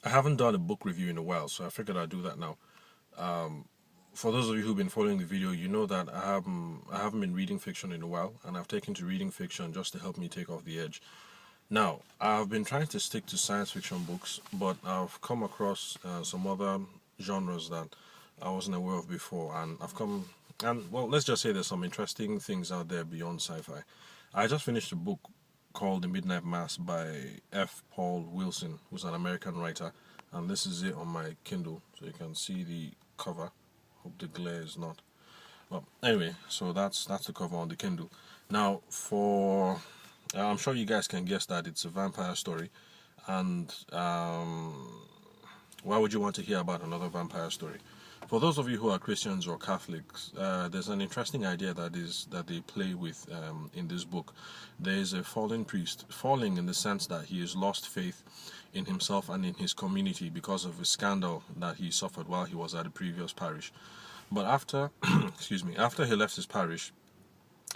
I haven't done a book review in a while, so I figured I'd do that now. For those of you who've been following the video, you know that I haven't been reading fiction in a while, and I've taken to reading fiction just to help me take off the edge. Now, I've been trying to stick to science fiction books, but I've come across some other genres that I wasn't aware of before, and well, let's just say there's some interesting things out there beyond sci-fi. I just finished a book called The Midnight Mass by F. Paul Wilson, who's an American writer, and this is it on my Kindle, so you can see the cover. Hope the glare is not. Well, anyway, so that's the cover on the Kindle. Now, for I'm sure you guys can guess that it's a vampire story, and why would you want to hear about another vampire story? For those of you who are Christians or Catholics, there's an interesting idea that they play with in this book. There is a fallen priest, falling in the sense that he has lost faith in himself and in his community because of a scandal that he suffered while he was at a previous parish. But after, excuse me, after he left his parish,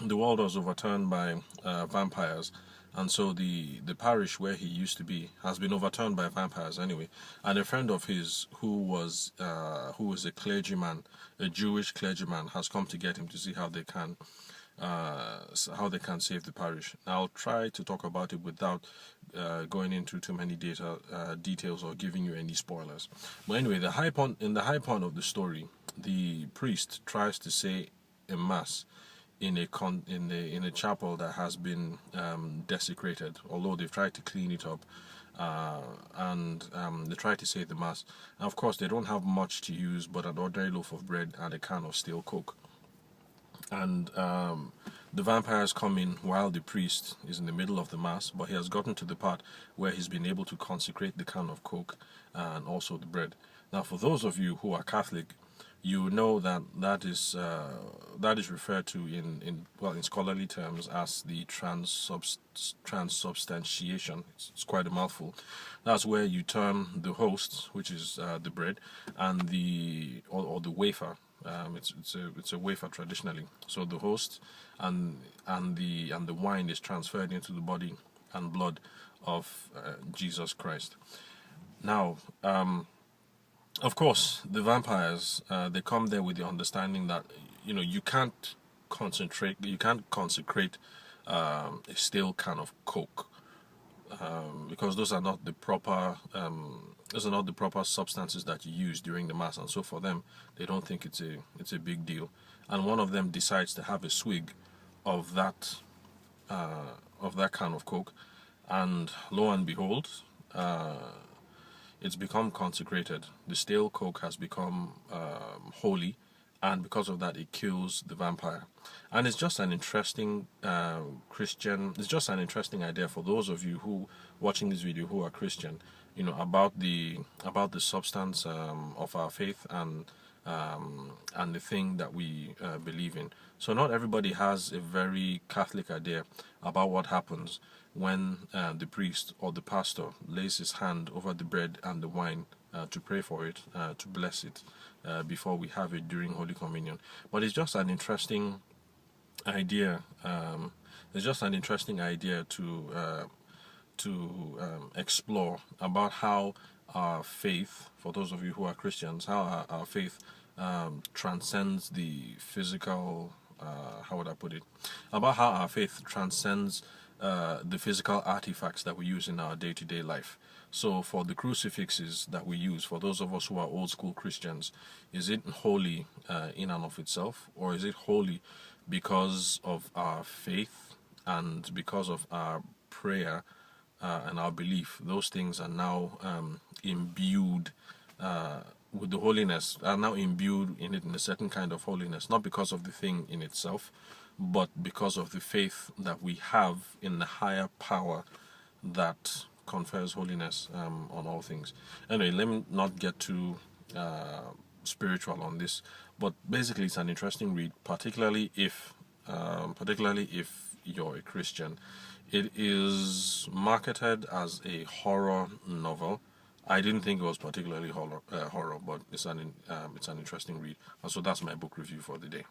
the world was overturned by vampires, and so the parish where he used to be has been overturned by vampires anyway. And a friend of his who was a clergyman, a Jewish clergyman, has come to get him to see how they can save the parish. I'll try to talk about it without going into too many details or giving you any spoilers. But anyway, in the high point of the story, the priest tries to say a mass in a chapel that has been desecrated. Although they've tried to clean it up, and they try to say the mass. And of course, they don't have much to use but an ordinary loaf of bread and a can of stale coke. And the vampires come in while the priest is in the middle of the mass, but he has gotten to the part where he's been able to consecrate the can of coke and also the bread. Now, for those of you who are Catholic, you know that is referred to in scholarly terms as the transubstantiation. It's quite a mouthful. That's where you turn the host, which is the bread, and the wafer. It's a wafer traditionally. So the host and the wine is transferred into the body and blood of Jesus Christ. Now, of course, the vampires they come there with the understanding that you can't consecrate a stale can of coke, because those are not the proper substances that you use during the mass, and so for them, they don't think it's a big deal. And one of them decides to have a swig of that can of coke, and lo and behold, it's become consecrated. The stale coke has become holy, and because of that, it kills the vampire. And it's just an interesting It's just an interesting idea for those of you who watching this video who are Christian. About the substance of our faith and the thing that we believe in. So not everybody has a very Catholic idea about what happens when the priest or the pastor lays his hand over the bread and the wine to pray for it, to bless it before we have it during Holy Communion. But it's just an interesting idea. It's just an interesting idea to explore about how our faith, for those of you who are Christians, how our faith transcends the physical. How would I put it? About how our faith transcends the physical artifacts that we use in our day-to-day life. So for the crucifixes that we use, for those of us who are old school Christians, is it holy in and of itself, or is it holy because of our faith and because of our prayer and our belief? Those things are now imbued with the holiness, are now imbued in it in a certain kind of holiness, not because of the thing in itself, but because of the faith that we have in the higher power that confers holiness on all things. Anyway, let me not get too spiritual on this, but basically it's an interesting read, particularly if you're a Christian. It is marketed as a horror novel. I didn't think it was particularly horror, but it's an interesting read. And so that's my book review for the day.